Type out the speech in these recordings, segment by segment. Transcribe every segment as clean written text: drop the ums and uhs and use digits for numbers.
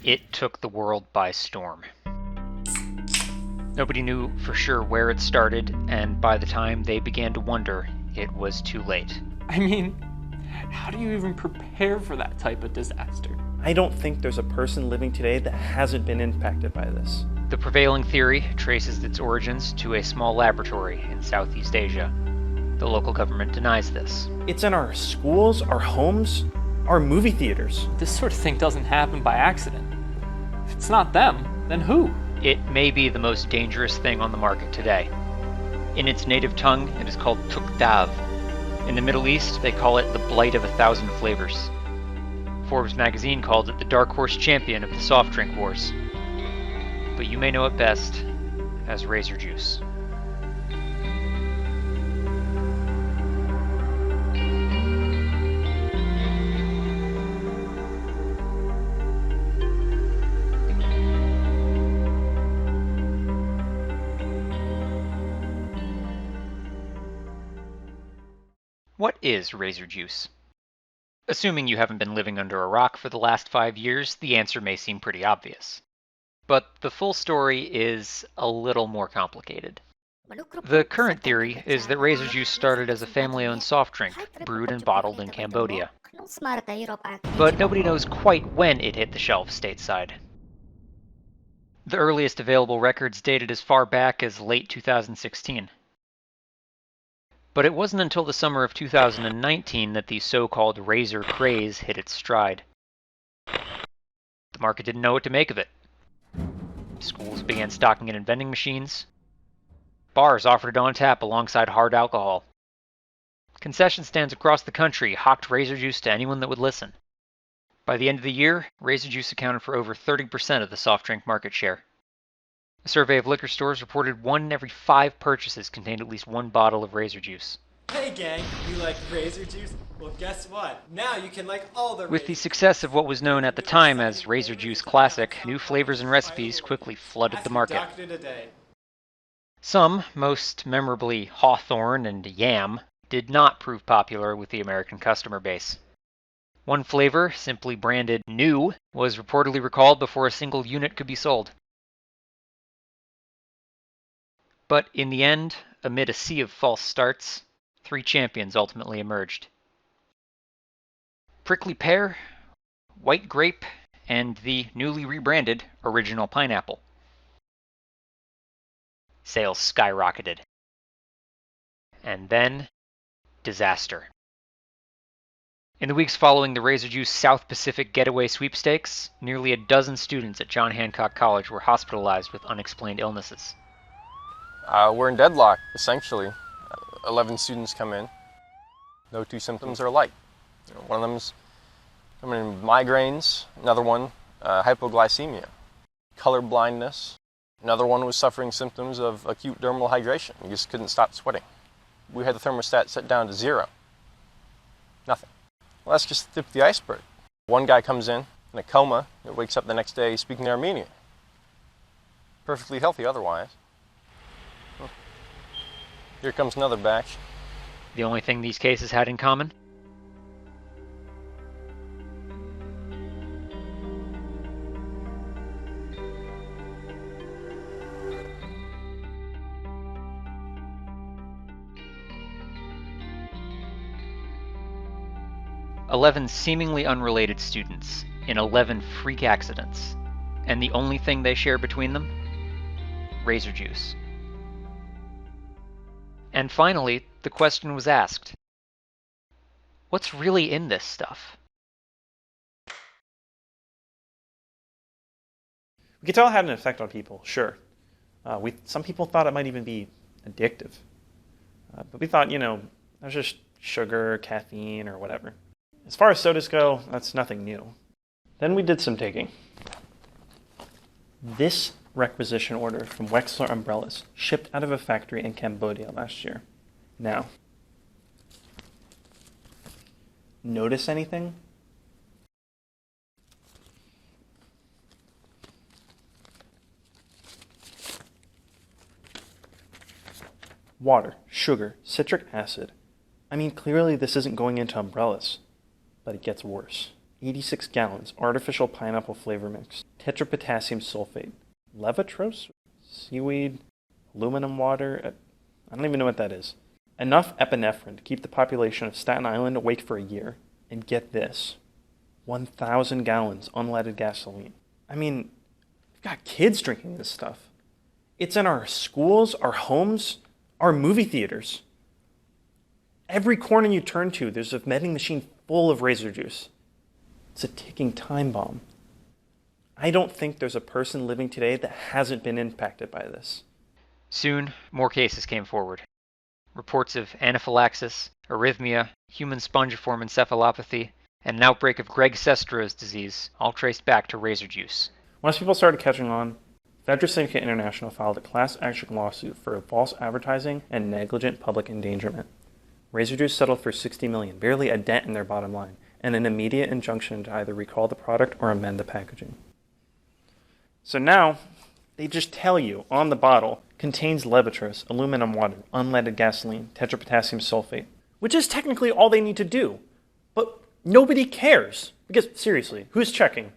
It took the world by storm. Nobody knew for sure where it started, and by the time they began to wonder, it was too late. I mean, how do you even prepare for that type of disaster? I don't think there's a person living today that hasn't been impacted by this. The prevailing theory traces its origins to a small laboratory in Southeast Asia. The local government denies this. It's in our schools, our homes, our movie theaters. This sort of thing doesn't happen by accident. If it's not them, then who? It may be the most dangerous thing on the market today. In its native tongue, it is called tuktav. In the Middle East, they call it the blight of 1,000 flavors. Forbes magazine called it the dark horse champion of the soft drink wars. But you may know it best as razor juice. What is razor juice? Assuming you haven't been living under a rock for the last 5 years, the answer may seem pretty obvious. But the full story is a little more complicated. The current theory is that razor juice started as a family-owned soft drink, brewed and bottled in Cambodia. But nobody knows quite when it hit the shelves stateside. The earliest available records dated as far back as late 2016. But it wasn't until the summer of 2019 that the so-called razor craze hit its stride. The market didn't know what to make of it. Schools began stocking it in vending machines. Bars offered it on tap alongside hard alcohol. Concession stands across the country hawked razor juice to anyone that would listen. By the end of the year, razor juice accounted for over 30% of the soft drink market share. A survey of liquor stores reported 1 in every 5 purchases contained at least 1 bottle of razor juice. Hey gang, you like razor juice? Well, guess what? Now you can like all the With the success of what was known at the time as Razor Juice Classic, new flavors and recipes quickly flooded the market. Some, most memorably Hawthorne and Yam, did not prove popular with the American customer base. One flavor, simply branded New, was reportedly recalled before a single unit could be sold. But in the end, amid a sea of false starts, 3 champions ultimately emerged. Prickly Pear, White Grape, and the newly rebranded Original Pineapple. Sales skyrocketed. And then, disaster. In the weeks following the Razor Juice South Pacific Getaway Sweepstakes, nearly a dozen students at John Hancock College were hospitalized with unexplained illnesses. We're in deadlock, essentially. 11 students come in. No 2 symptoms are alike. One of them's coming in migraines, another one hypoglycemia, color blindness. Another one was suffering symptoms of acute dermal hydration. He just couldn't stop sweating. We had the thermostat set down to 0. Nothing. Well, that's just the tip of the iceberg. One guy comes in a coma and wakes up the next day speaking Armenian. Perfectly healthy otherwise. Here comes another batch. The only thing these cases had in common? "11 seemingly unrelated students in 11 freak accidents, and the only thing they share between them? Razor juice." And finally, the question was asked, what's really in this stuff? We could tell it had an effect on people, sure. Some people thought it might even be addictive. But we thought, that was just sugar, caffeine, or whatever. As far as sodas go, that's nothing new. Then we did some digging. This requisition order from Wexler Umbrellas shipped out of a factory in Cambodia last year. Now, notice anything? Water, sugar, citric acid. I mean, clearly this isn't going into umbrellas, but it gets worse. 86 gallons, artificial pineapple flavor mix, tetrapotassium sulfate, levotros, seaweed, aluminum water, I don't even know what that is. Enough epinephrine to keep the population of Staten Island awake for a year. And get this, 1,000 gallons unleaded gasoline. I mean, we've got kids drinking this stuff. It's in our schools, our homes, our movie theaters. Every corner you turn to, there's a vending machine full of razor juice. It's a ticking time bomb. I don't think there's a person living today that hasn't been impacted by this. Soon, more cases came forward. Reports of anaphylaxis, arrhythmia, human spongiform encephalopathy, and an outbreak of Greg Sestra's disease, all traced back to razor juice. Once people started catching on, Phaedra Syndicate International filed a class action lawsuit for false advertising and negligent public endangerment. Razor Juice settled for $60 million, barely a dent in their bottom line, and an immediate injunction to either recall the product or amend the packaging. So now, they just tell you on the bottle, contains levotros, aluminum water, unleaded gasoline, tetrapotassium sulfate, which is technically all they need to do. But nobody cares. Because, seriously, who's checking?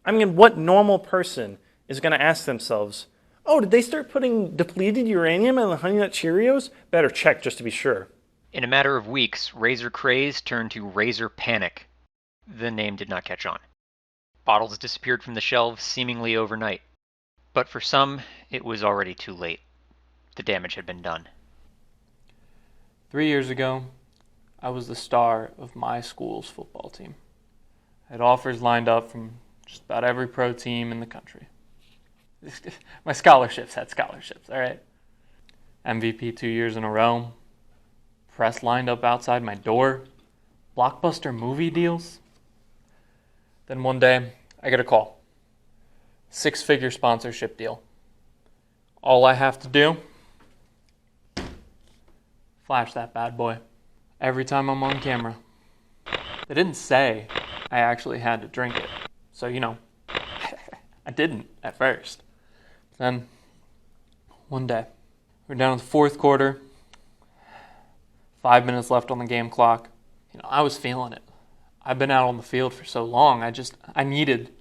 I mean, what normal person is going to ask themselves, oh, did they start putting depleted uranium in the Honey Nut Cheerios? Better check just to be sure. In a matter of weeks, razor craze turned to razor panic. The name did not catch on. Bottles disappeared from the shelves seemingly overnight. But for some, it was already too late. The damage had been done. 3 years ago, I was the star of my school's football team. I had offers lined up from just about every pro team in the country. My scholarships had scholarships, all right? MVP 2 years in a row. Press lined up outside my door. Blockbuster movie deals. Then one day, I get a call. 6-figure sponsorship deal. All I have to do, flash that bad boy every time I'm on camera. They didn't say I actually had to drink it. So, I didn't at first. Then, one day, we're down in the fourth quarter, 5 minutes left on the game clock. I was feeling it. I've been out on the field for so long, I needed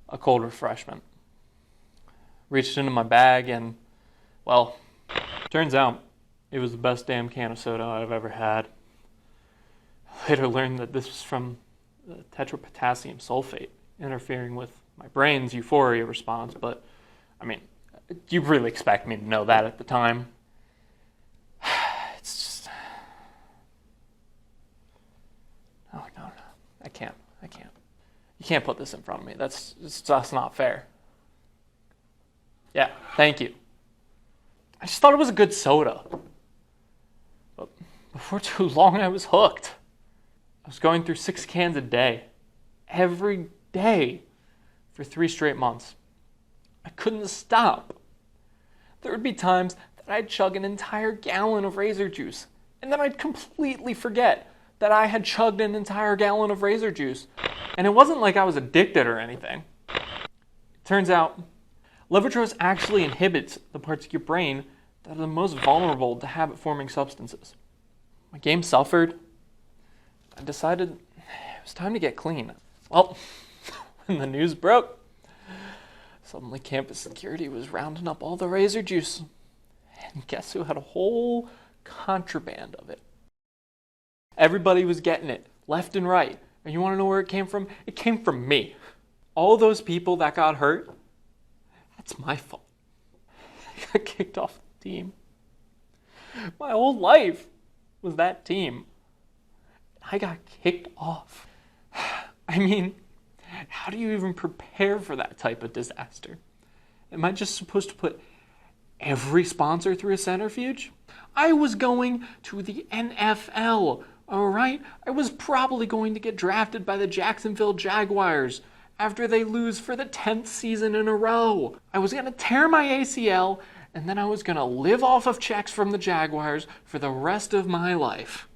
a cold refreshment. Reached into my bag and, well, turns out it was the best damn can of soda I've ever had. Later learned that this was from the tetrapotassium sulfate interfering with my brain's euphoria response, but, you really expect me to know that at the time? It's just... Oh, no. I can't. You can't put this in front of me. That's not fair. Yeah, thank you. I just thought it was a good soda. But before too long, I was hooked. I was going through 6 cans a day. Every day. For 3 straight months. I couldn't stop. There would be times that I'd chug an entire gallon of razor juice. And then I'd completely forget that I had chugged an entire gallon of razor juice. And it wasn't like I was addicted or anything. Turns out, levotros actually inhibits the parts of your brain that are the most vulnerable to habit-forming substances. My game suffered. I decided it was time to get clean. Well, when the news broke, suddenly campus security was rounding up all the razor juice. And guess who had a whole contraband of it? Everybody was getting it, left and right. And you want to know where it came from? It came from me. All those people that got hurt, that's my fault. I got kicked off the team. My whole life was that team. I got kicked off. How do you even prepare for that type of disaster? Am I just supposed to put every sponsor through a centrifuge? I was going to the NFL, all right? I was probably going to get drafted by the Jacksonville Jaguars after they lose for the 10th season in a row. I was going to tear my ACL, and then I was going to live off of checks from the Jaguars for the rest of my life.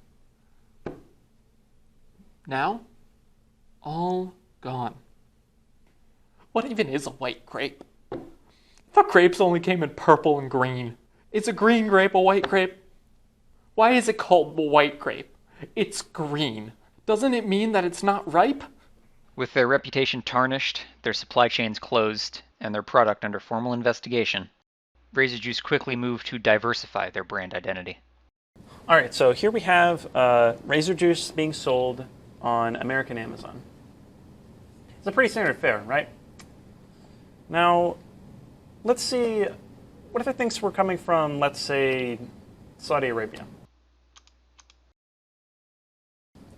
Now, all gone. What even is a white grape? I thought grapes only came in purple and green. Is a green grape a white grape? Why is it called a white grape? It's green. Doesn't it mean that it's not ripe? With their reputation tarnished, their supply chains closed, and their product under formal investigation, Razor Juice quickly moved to diversify their brand identity. All right, so here we have Razor Juice being sold on American Amazon. It's a pretty standard fare, right? Now, let's see, what if it thinks we're coming from, let's say, Saudi Arabia?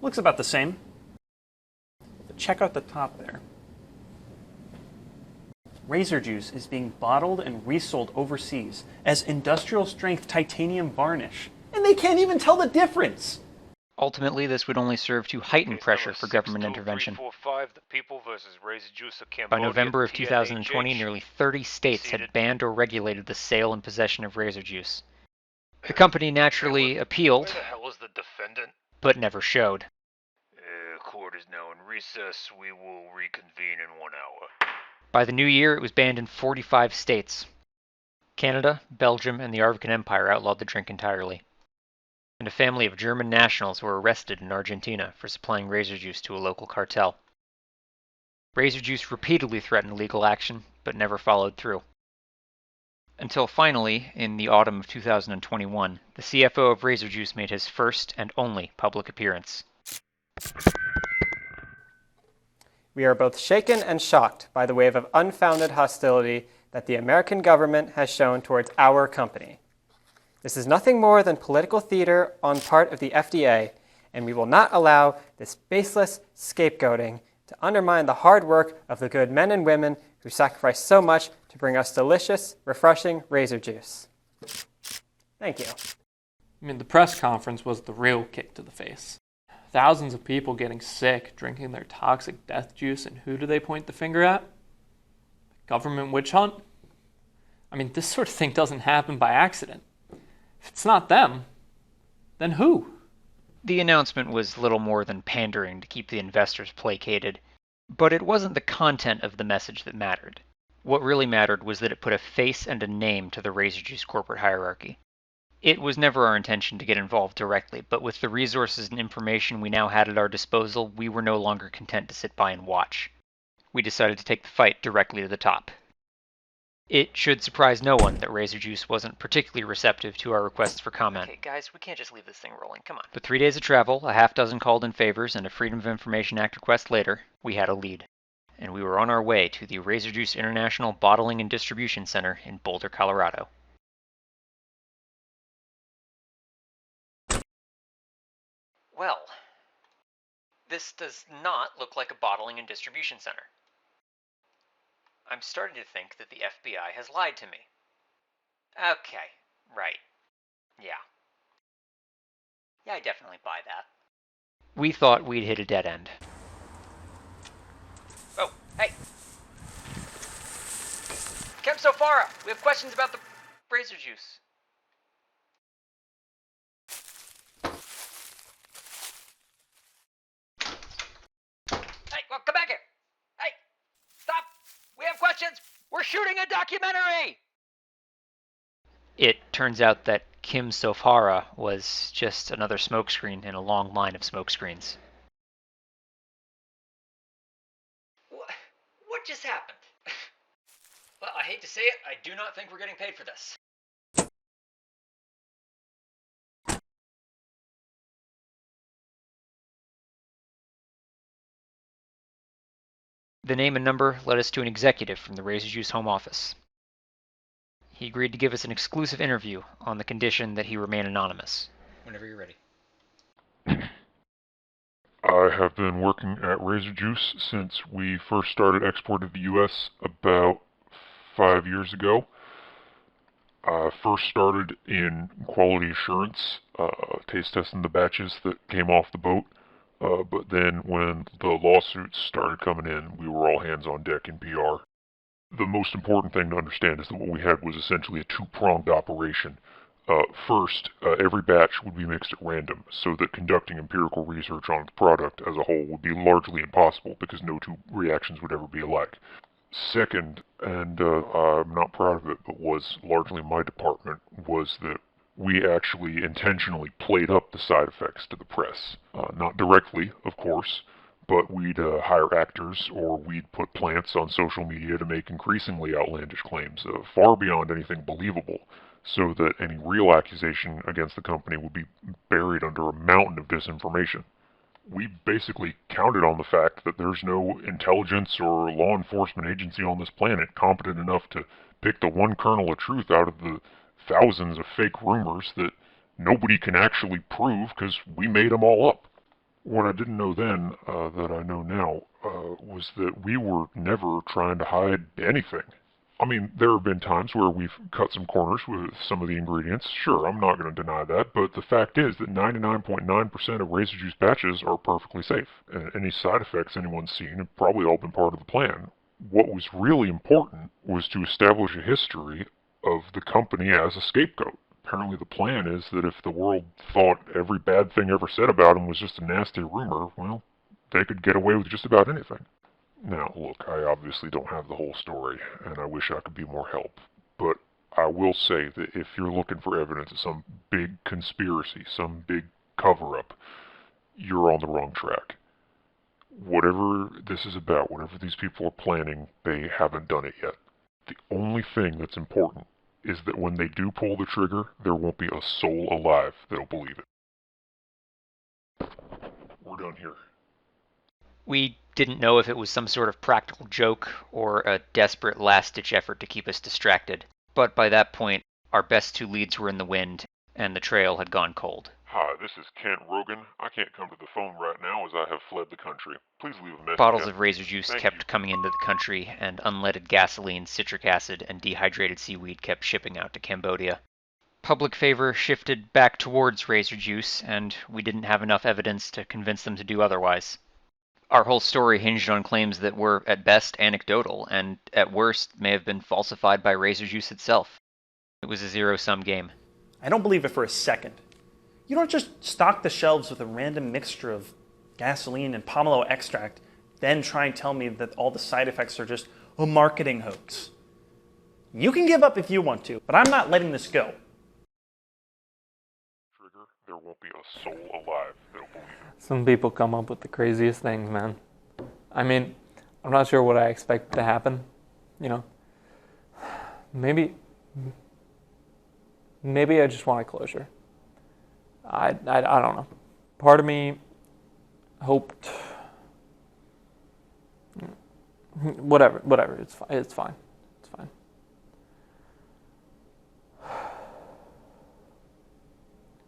Looks about the same. But check out the top there. Razor Juice is being bottled and resold overseas as industrial strength titanium varnish. And they can't even tell the difference! Ultimately, this would only serve to heighten pressure for government intervention. By November of 2020, nearly 30 states had banned or regulated the sale and possession of Razor Juice. The company naturally appealed, Where the hell is the defendant? but never showed. Court is now in recess. We will reconvene in 1 hour. By the new year, it was banned in 45 states. Canada, Belgium, and the Arvcan Empire outlawed the drink entirely. And a family of German nationals were arrested in Argentina for supplying Razor Juice to a local cartel. Razor Juice repeatedly threatened legal action, but never followed through. Until finally, in the autumn of 2021, the CFO of Razor Juice made his first and only public appearance. We are both shaken and shocked by the wave of unfounded hostility that the American government has shown towards our company. This is nothing more than political theater on part of the FDA, and we will not allow this baseless scapegoating to undermine the hard work of the good men and women who sacrifice so much to bring us delicious, refreshing Razor Juice. Thank you. I mean, the press conference was the real kick to the face. Thousands of people getting sick, drinking their toxic death juice, and who do they point the finger at? Government witch hunt? I mean, this sort of thing doesn't happen by accident. If it's not them, then who? The announcement was little more than pandering to keep the investors placated, but it wasn't the content of the message that mattered. What really mattered was that it put a face and a name to the Razor Juice corporate hierarchy. It was never our intention to get involved directly, but with the resources and information we now had at our disposal, we were no longer content to sit by and watch. We decided to take the fight directly to the top. It should surprise no one that Razor Juice wasn't particularly receptive to our requests for comment. Okay, guys, we can't just leave this thing rolling, come on. But 3 days of travel, a half-dozen called-in favors, and a Freedom of Information Act request later, we had a lead. And we were on our way to the Razor Juice International Bottling and Distribution Center in Boulder, Colorado. Well, this does not look like a bottling and distribution center. I'm starting to think that the FBI has lied to me. Okay, right. Yeah. Yeah, I definitely buy that. We thought we'd hit a dead end. Oh, hey! Capstone, we have questions about the Razor Juice. Hey, well, come back here! Hey! Stop! We have questions! We're shooting a documentary! It turns out that Kim Sofara was just another smokescreen in a long line of smokescreens. What just happened? Well, I hate to say it, I do not think we're getting paid for this. The name and number led us to an executive from the Razor Juice home office. He agreed to give us an exclusive interview on the condition that he remain anonymous. Whenever you're ready. I have been working at Razor Juice since we first started exporting to the U.S. about 5 years ago. I first started in quality assurance, taste testing the batches that came off the boat. But then when the lawsuits started coming in, we were all hands on deck in PR. The most important thing to understand is that what we had was essentially a two-pronged operation. First, every batch would be mixed at random, so that conducting empirical research on the product as a whole would be largely impossible because no two reactions would ever be alike. Second, and I'm not proud of it, but was largely my department, was that we actually intentionally played up the side effects to the press. Not directly, of course, but we'd hire actors or we'd put plants on social media to make increasingly outlandish claims, far beyond anything believable, so that any real accusation against the company would be buried under a mountain of disinformation. We basically counted on the fact that there's no intelligence or law enforcement agency on this planet competent enough to pick the one kernel of truth out of the thousands of fake rumors that nobody can actually prove because we made them all up. What I didn't know then, that I know now, was that we were never trying to hide anything. I mean, there have been times where we've cut some corners with some of the ingredients. Sure, I'm not going to deny that, but the fact is that 99.9% of razor juice batches are perfectly safe. And any side effects anyone's seen have probably all been part of the plan. What was really important was to establish a history of the company as a scapegoat. Apparently the plan is that if the world thought every bad thing ever said about them was just a nasty rumor, well, they could get away with just about anything. Now, look, I obviously don't have the whole story, and I wish I could be more help, but I will say that if you're looking for evidence of some big conspiracy, some big cover-up, you're on the wrong track. Whatever this is about, whatever these people are planning, they haven't done it yet. The only thing that's important is that when they do pull the trigger, there won't be a soul alive that'll believe it. We're done here. We didn't know if it was some sort of practical joke or a desperate last-ditch effort to keep us distracted, but by that point, our best two leads were in the wind, and the trail had gone cold. Hi, this is Kent Rogan. I can't come to the phone right now as I have fled the country. Please leave a message. Bottles of razor juice Thank kept you. coming into the country, and unleaded gasoline, citric acid, and dehydrated seaweed kept shipping out to Cambodia. Public favor shifted back towards razor juice, and we didn't have enough evidence to convince them to do otherwise. Our whole story hinged on claims that were, at best, anecdotal, and at worst, may have been falsified by razor juice itself. It was a zero-sum game. I don't believe it for a second. You don't just stock the shelves with a random mixture of gasoline and pomelo extract, then try and tell me that all the side effects are just a marketing hoax. You can give up if you want to, but I'm not letting this go. Trigger, there won't be a soul alive that'll believe it. Some people come up with the craziest things, man. I mean, I'm not sure what I expect to happen, you know. Maybe I just want a closure. I don't know. Part of me hoped, whatever. It's fine. It's fine.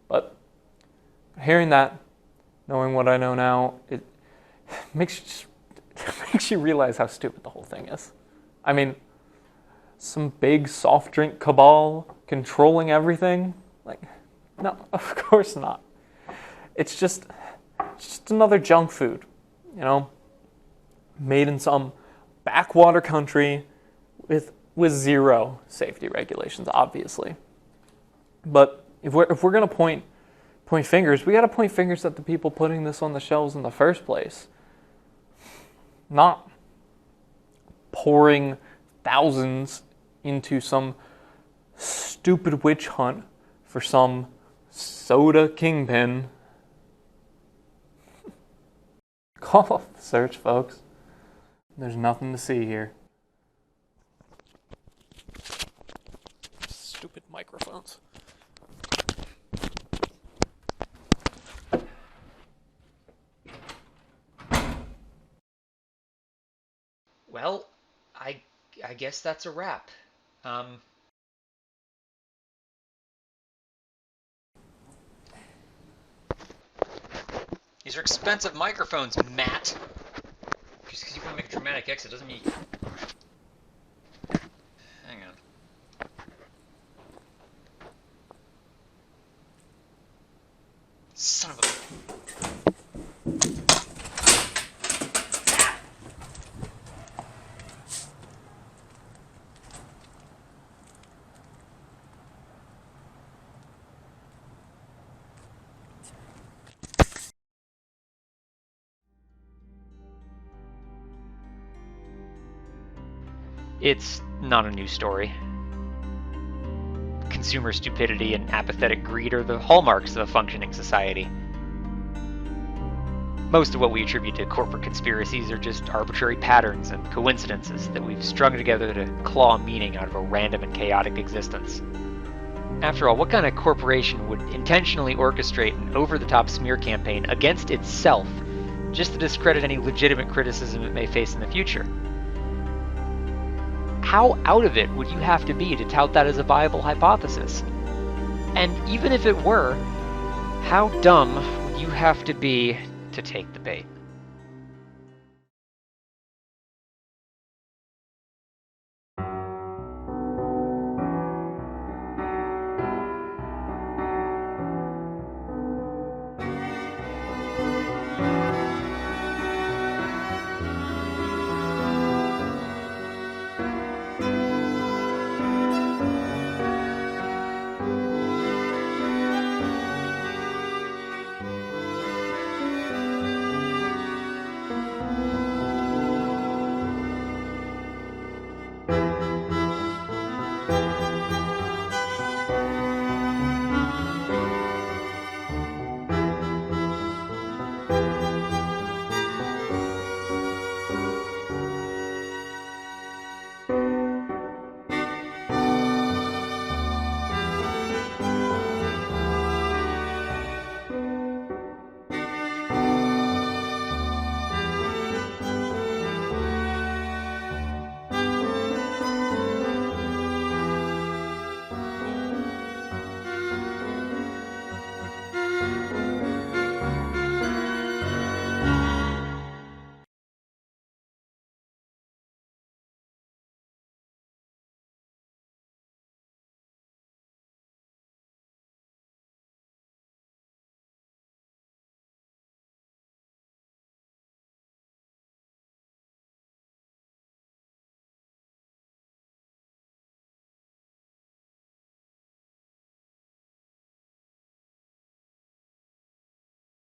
But hearing that, knowing what I know now, it makes you realize how stupid the whole thing is. I mean, some big soft drink cabal controlling everything, like. No, of course not. It's just another junk food, you know, made in some backwater country with zero safety regulations, obviously. But if we're gonna point fingers, we gotta point fingers at the people putting this on the shelves in the first place, not pouring thousands into some stupid witch hunt for some soda kingpin. Call off the search, folks. There's nothing to see here. Stupid microphones. Well, I guess that's a wrap. These are expensive microphones, Matt. Just because you want to make a dramatic exit doesn't mean... Hang on. Son of a... It's not a new story. Consumer stupidity and apathetic greed are the hallmarks of a functioning society. Most of what we attribute to corporate conspiracies are just arbitrary patterns and coincidences that we've strung together to claw meaning out of a random and chaotic existence. After all, what kind of corporation would intentionally orchestrate an over-the-top smear campaign against itself just to discredit any legitimate criticism it may face in the future? How out of it would you have to be to tout that as a viable hypothesis? And even if it were, how dumb would you have to be to take the bait?